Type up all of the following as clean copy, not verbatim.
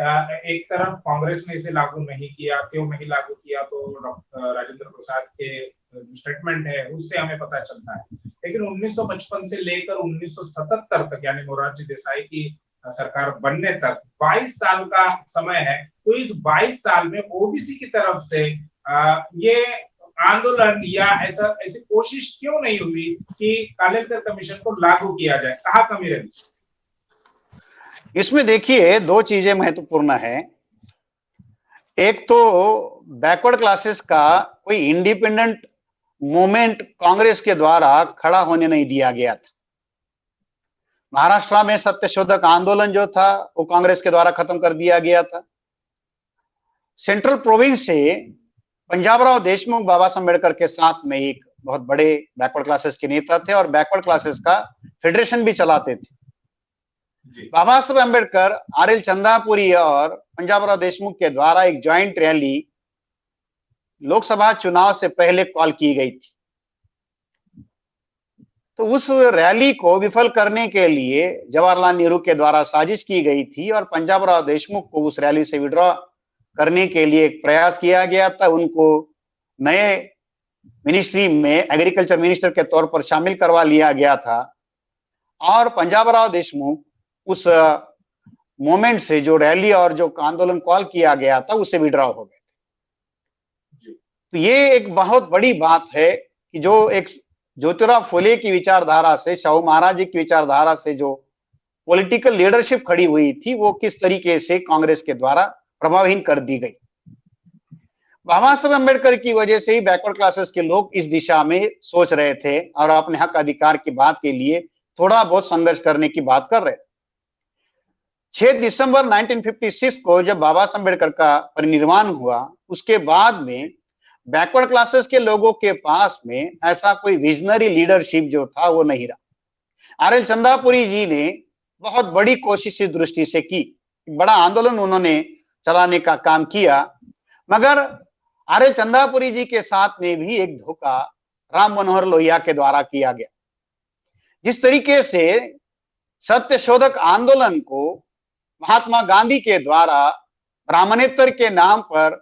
एक तरफ कांग्रेस ने इसे लागू नहीं किया, क्यों नहीं लागू किया, तो डॉक्टर राजेंद्र प्रसाद के जो स्टेटमेंट है उससे हमें पता चलता है। लेकिन 1955 से लेकर 1977 तक, यानी मोरारजी देसाई की सरकार बनने तक 22 साल का समय है। तो इस 22 साल में ओबीसी की तरफ से ये आंदोलन या ऐसी कोशिश क्यों नहीं हुई कि कालेलकर कमीशन को लागू किया जाए? कहाँ कमी रही? इसमें देखिए दो चीजें महत्वपूर्ण है। एक तो बैकवर्ड क्लासेस का कोई इंडिपेंडेंट मूवमेंट कांग्रेस के द्वारा खड़ा होने नहीं दिया गया था। महाराष्ट्र में सत्यशोधक आंदोलन जो था वो कांग्रेस के द्वारा खत्म कर दिया गया था। सेंट्रल प्रोविंस से पंजाबराव देशमुख बाबा साहब अम्बेडकर के साथ में एक बहुत बड़े बैकवर्ड क्लासेस के नेता थे और बैकवर्ड क्लासेस का फेडरेशन भी चलाते थे। बाबा साहब अम्बेडकर, आर.एल. चंदापुरी और पंजाबराव देशमुख के द्वारा एक ज्वाइंट रैली लोकसभा चुनाव से पहले कॉल की गई थी। तो उस रैली को विफल करने के लिए जवाहरलाल नेहरू के द्वारा साजिश की गई थी और पंजाबराव देशमुख को उस रैली से विड्रॉ करने के लिए एक प्रयास किया गया था। उनको नए मिनिस्ट्री में एग्रीकल्चर मिनिस्टर के तौर पर शामिल करवा लिया गया था और पंजाबराव देशमुख उस मोमेंट से, जो रैली और जो आंदोलन कॉल किया गया था, उससे विड्रॉ हो गए। तो ये एक बहुत बड़ी बात है कि जो एक ज्योतिराव फुले की विचारधारा से, शाहू महाराज जी की विचारधारा से जो पॉलिटिकल लीडरशिप खड़ी हुई थी, वो किस तरीके से कांग्रेस के द्वारा प्रभावहीन कर दी गई। बाबा साहब अम्बेडकर की वजह से ही बैकवर्ड क्लासेस के लोग इस दिशा में सोच रहे थे और अपने हक अधिकार की बात के लिए थोड़ा बहुत संघर्ष करने की बात कर रहे थे। 6 दिसंबर 1956 को जब बाबा साहब अम्बेडकर का परिनिर्वाण हुआ, उसके बाद में बैकवर्ड क्लासेस के लोगों के पास में ऐसा कोई विजनरी लीडरशिप जो था वो नहीं रहा। आर.एल. चंदापुरी जी ने बहुत बड़ी कोशिश इस दृष्टि से की, बड़ा आंदोलन उन्होंने चलाने का काम किया, मगर आर.एल. चंदापुरी जी के साथ में भी एक धोखा राम मनोहर लोहिया के द्वारा किया गया। जिस तरीके से सत्यशोधक आंदोलन को महात्मा गांधी के द्वारा ब्राह्मणेतर के नाम पर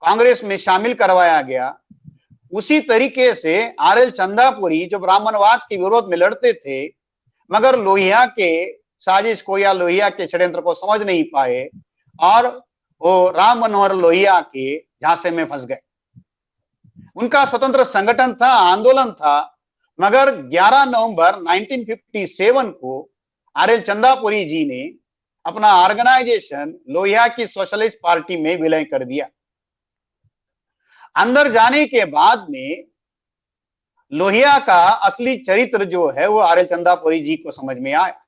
कांग्रेस में शामिल करवाया गया, उसी तरीके से आर.एल. चंदापुरी जो ब्राह्मणवाद के विरोध में लड़ते थे, मगर लोहिया के साजिश को या लोहिया के षड्यंत्र को समझ नहीं पाए और वो राम मनोहर लोहिया के झांसे में फंस गए। उनका स्वतंत्र संगठन था, आंदोलन था, मगर 11 नवंबर 1957 को आर.एल. चंदापुरी जी ने अपना ऑर्गेनाइजेशन लोहिया की सोशलिस्ट पार्टी में विलय कर दिया। अंदर जाने के बाद में लोहिया का असली चरित्र जो है वो आर.एल. चंदापुरी जी को समझ में आया।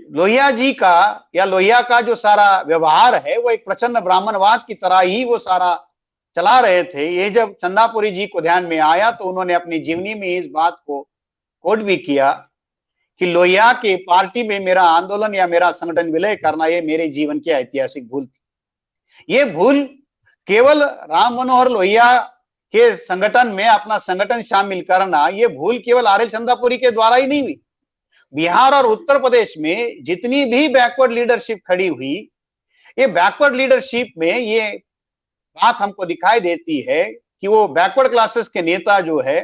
लोहिया जी का या लोहिया का जो सारा व्यवहार है वो एक प्रचंड ब्राह्मणवाद की तरह ही वो सारा चला रहे थे। ये जब चंदापुरी जी को ध्यान में आया तो उन्होंने अपनी जीवनी में इस बात को कोट भी किया कि लोहिया के पार्टी में मेरा आंदोलन या मेरा संगठन विलय करना ये मेरे जीवन की ऐतिहासिक भूल थी। ये भूल केवल राम मनोहर लोहिया के संगठन में अपना संगठन शामिल करना, ये भूल केवल आर.एल. चंदापुरी के द्वारा ही नहीं हुई। बिहार और उत्तर प्रदेश में जितनी भी बैकवर्ड लीडरशिप खड़ी हुई, ये बैकवर्ड लीडरशिप में ये बात हमको दिखाई देती है कि वो बैकवर्ड क्लासेस के नेता जो है,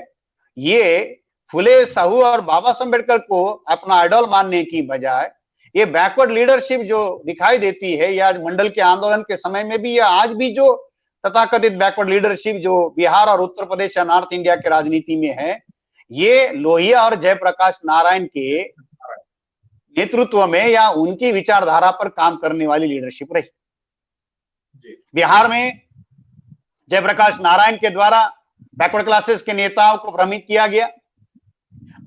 ये फुले, साहू और बाबा साहब अम्बेडकर को अपना आइडल मानने की बजाय ये बैकवर्ड लीडरशिप जो दिखाई देती है, या मंडल के आंदोलन के समय में भी या आज भी जो तथाकथित बैकवर्ड लीडरशिप जो बिहार और उत्तर प्रदेश या नॉर्थ इंडिया के राजनीति में है, ये लोहिया और जयप्रकाश नारायण के नेतृत्व में या उनकी विचारधारा पर काम करने वाली लीडरशिप रही। बिहार में जयप्रकाश नारायण के द्वारा बैकवर्ड क्लासेस के नेताओं को भ्रमित किया गया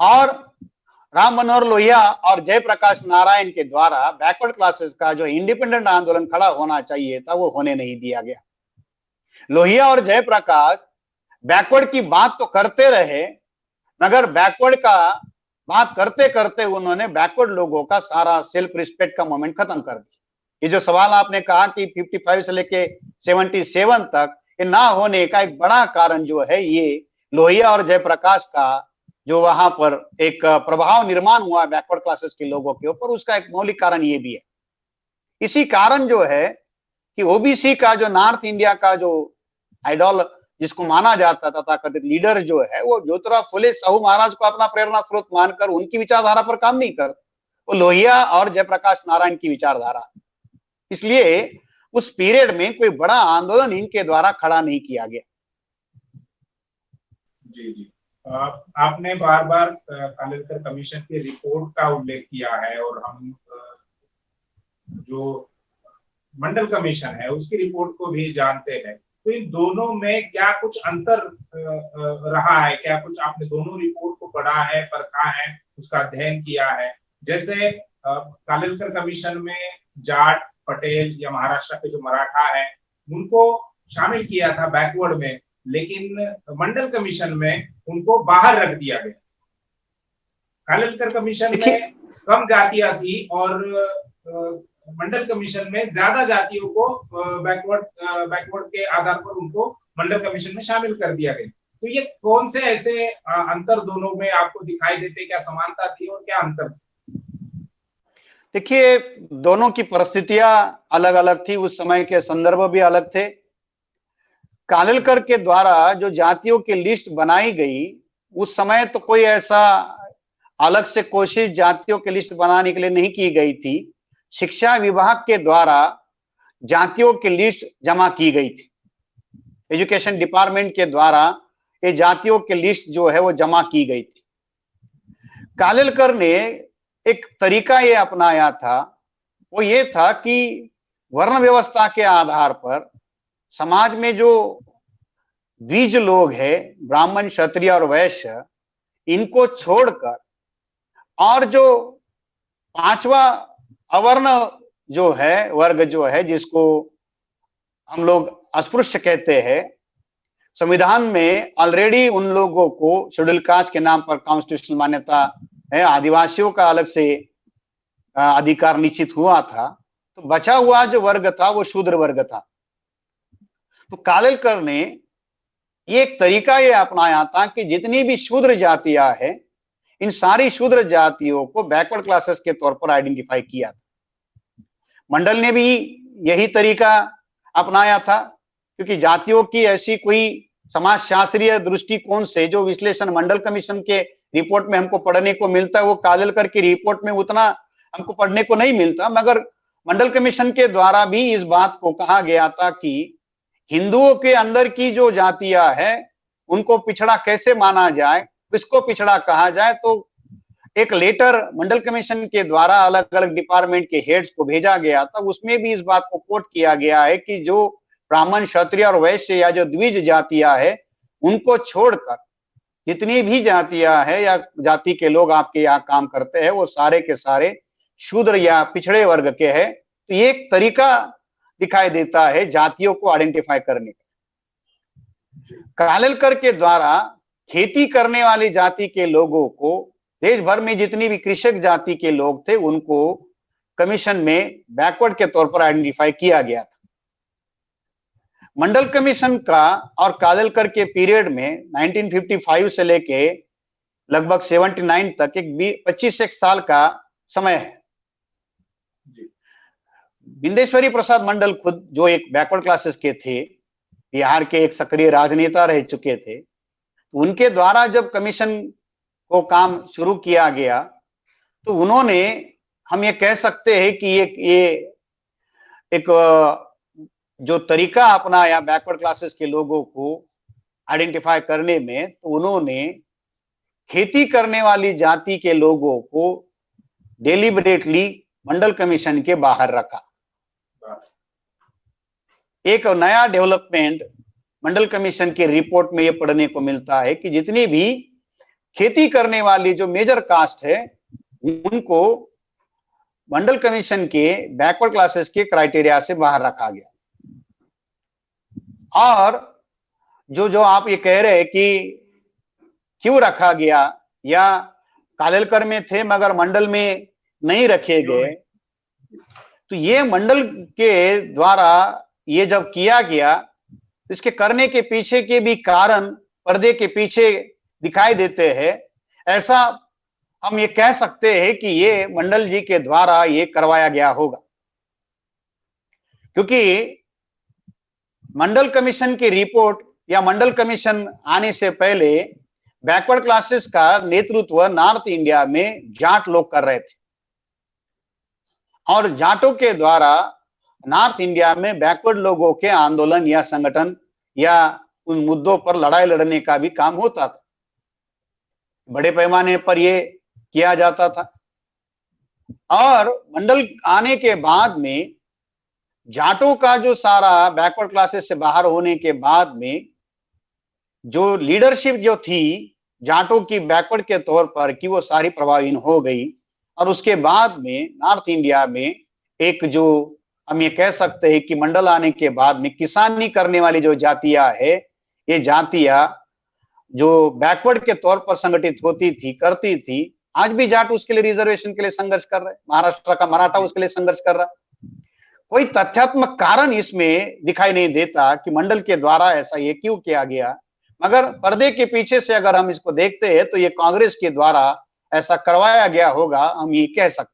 और राम मनोहर लोहिया और जयप्रकाश नारायण के द्वारा बैकवर्ड क्लासेस का जो इंडिपेंडेंट आंदोलन खड़ा होना चाहिए था वो होने नहीं दिया गया। लोहिया और जयप्रकाश बैकवर्ड की बात तो करते रहे, मगर बैकवर्ड का बात करते करते उन्होंने बैकवर्ड लोगों का सारा सेल्फ रिस्पेक्ट का मोमेंट खत्म कर दिया। ये जो सवाल आपने कहा कि 55 से लेके 77 तक ये ना होने का एक बड़ा कारण जो है, ये लोहिया और जयप्रकाश का जो वहां पर एक प्रभाव निर्माण हुआ बैकवर्ड क्लासेस के लोगों के ऊपर, उसका एक मौलिक कारण ये भी है। इसी कारण जो है कि ओबीसी का जो नॉर्थ इंडिया का जो आइडॉल जिसको माना जाता था तथाकथित लीडर जो है, वो ज्योतिराव फुले साहू महाराज को अपना प्रेरणा स्रोत मानकर उनकी विचारधारा पर काम नहीं करता, वो लोहिया और जयप्रकाश नारायण की विचारधारा। इसलिए उस पीरियड में कोई बड़ा आंदोलन इनके द्वारा खड़ा नहीं किया गया। जी जी, आपने बार बार कालेलकर कमीशन की रिपोर्ट का उल्लेख किया है, और हम जो मंडल कमीशन है उसकी रिपोर्ट को भी जानते हैं। तो इन दोनों में क्या कुछ अंतर रहा है? क्या कुछ आपने दोनों रिपोर्ट को पढ़ा है, परखा है, उसका अध्ययन किया है? जैसे कालेलकर कमीशन में जाट, पटेल या महाराष्ट्र के जो मराठा है उनको शामिल किया था बैकवर्ड में, लेकिन मंडल कमीशन में उनको बाहर रख दिया गया। कालेलकर कमीशन में कम जातियां थी और मंडल कमीशन में ज्यादा जातियों को बैकवर्ड के आधार पर उनको मंडल कमीशन में शामिल कर दिया गया। तो ये कौन से ऐसे अंतर दोनों में आपको दिखाई देते? क्या समानता थी और क्या अंतर? देखिए, दोनों की परिस्थितियां अलग अलग थी, उस समय के संदर्भ भी अलग थे। कालेलकर के द्वारा जो जातियों की लिस्ट बनाई गई, उस समय तो कोई ऐसा अलग से कोशिश जातियों की लिस्ट बनाने के लिए नहीं की गई थी। शिक्षा विभाग के द्वारा जातियों की लिस्ट जमा की गई थी। एजुकेशन डिपार्टमेंट के द्वारा ये जातियों की लिस्ट जो है वो जमा की गई थी। कालेलकर ने एक तरीका ये अपनाया था, वो ये था कि वर्ण व्यवस्था के आधार पर समाज में जो द्विज लोग हैं, ब्राह्मण, क्षत्रिय और वैश्य, इनको छोड़कर और जो पांचवा अवर्ण जो है, वर्ग जो है, जिसको हम लोग अस्पृश्य कहते हैं, संविधान में ऑलरेडी उन लोगों को शेड्यूल कास्ट के नाम पर कॉन्स्टिट्यूशनल मान्यता है, आदिवासियों का अलग से अधिकार निश्चित हुआ था। तो बचा हुआ जो वर्ग था वो शूद्र वर्ग था। तो कालेलकर ने ये एक तरीका ये अपनाया था कि जितनी भी शूद्र जातियां हैं, इन सारी शूद्र जातियों को बैकवर्ड क्लासेस के तौर पर आइडेंटिफाई किया था। मंडल ने भी यही तरीका अपनाया था, क्योंकि जातियों की ऐसी कोई समाजशास्त्रीय दृष्टिकोण से जो विश्लेषण मंडल कमीशन के रिपोर्ट में हमको पढ़ने को मिलता है, वो कालेलकर की रिपोर्ट में उतना हमको पढ़ने को नहीं मिलता। मगर मंडल कमीशन के द्वारा भी इस बात को कहा गया था कि हिंदुओं के अंदर की जो जातियां है उनको पिछड़ा कैसे माना जाए, किसको पिछड़ा कहा जाए। तो एक लेटर मंडल कमीशन के द्वारा अलग अलग डिपार्टमेंट के हेड्स को भेजा गया था, उसमें भी इस बात को कोट किया गया है कि जो ब्राह्मण, क्षत्रिय और वैश्य या जो द्विज जातियां है, उनको छोड़कर जितनी भी जातियां है या जाति के लोग आपके यहाँ काम करते हैं, वो सारे के सारे शूद्र या पिछड़े वर्ग के हैं। तो ये एक तरीका दिखाई देता है जातियों को आइडेंटिफाई करने का। कालेलकर के द्वारा खेती करने वाली जाति के लोगों को, देश भर में जितनी भी कृषक जाति के लोग थे, उनको कमीशन में बैकवर्ड के तौर पर आइडेंटिफाई किया गया था। मंडल कमीशन का और कालेलकर के पीरियड में 1955 से लेके लगभग 79 तक एक 25 साल का समय है। बिंदेश्वरी प्रसाद मंडल खुद जो एक बैकवर्ड क्लासेस के थे, बिहार के एक सक्रिय राजनेता रह चुके थे, उनके द्वारा जब कमीशन को काम शुरू किया गया तो उन्होंने, हम ये कह सकते हैं कि ये एक जो तरीका अपनाया बैकवर्ड क्लासेस के लोगों को आइडेंटिफाई करने में, तो उन्होंने खेती करने वाली जाति के लोगों को डेलिबरेटली मंडल कमीशन के बाहर रखा। एक नया डेवलपमेंट मंडल कमीशन की रिपोर्ट में यह पढ़ने को मिलता है कि जितनी भी खेती करने वाली जो मेजर कास्ट है, उनको मंडल कमीशन के बैकवर्ड क्लासेस के क्राइटेरिया से बाहर रखा गया। और जो आप ये कह रहे हैं कि क्यों रखा गया, या कालेलकर में थे मगर मंडल में नहीं रखे गए, तो ये मंडल के द्वारा ये जब किया गया, इसके करने के पीछे के भी कारण पर्दे के पीछे दिखाई देते हैं। ऐसा हम ये कह सकते हैं कि ये मंडल जी के द्वारा ये करवाया गया होगा। क्योंकि मंडल कमीशन की रिपोर्ट या मंडल कमीशन आने से पहले बैकवर्ड क्लासेस का नेतृत्व नॉर्थ इंडिया में जाट लोग कर रहे थे और जाटों के द्वारा नॉर्थ इंडिया में बैकवर्ड लोगों के आंदोलन या संगठन या उन मुद्दों पर लड़ाई लड़ने का भी काम होता था, बड़े पैमाने पर यह किया जाता था। और मंडल आने के बाद में जाटों का जो सारा बैकवर्ड क्लासेस से बाहर होने के बाद में जो लीडरशिप जो थी जाटों की बैकवर्ड के तौर पर कि वो सारी प्रभावहीन हो गई। और उसके बाद में नॉर्थ इंडिया में एक जो हम ये कह सकते हैं कि मंडल आने के बाद में किसानी करने वाली जो जातियां है, ये जातियां जो बैकवर्ड के तौर पर संगठित होती थी, करती थी, आज भी जाट उसके लिए रिजर्वेशन के लिए संघर्ष कर रहे हैं। महाराष्ट्र का मराठा उसके लिए संघर्ष कर रहा है। कोई तथ्यात्मक कारण इसमें दिखाई नहीं देता कि मंडल के द्वारा ऐसा ये क्यों किया गया, मगर पर्दे के पीछे से अगर हम इसको देखते हैं तो ये कांग्रेस के द्वारा ऐसा करवाया गया होगा, हम ये कह सकते हैं।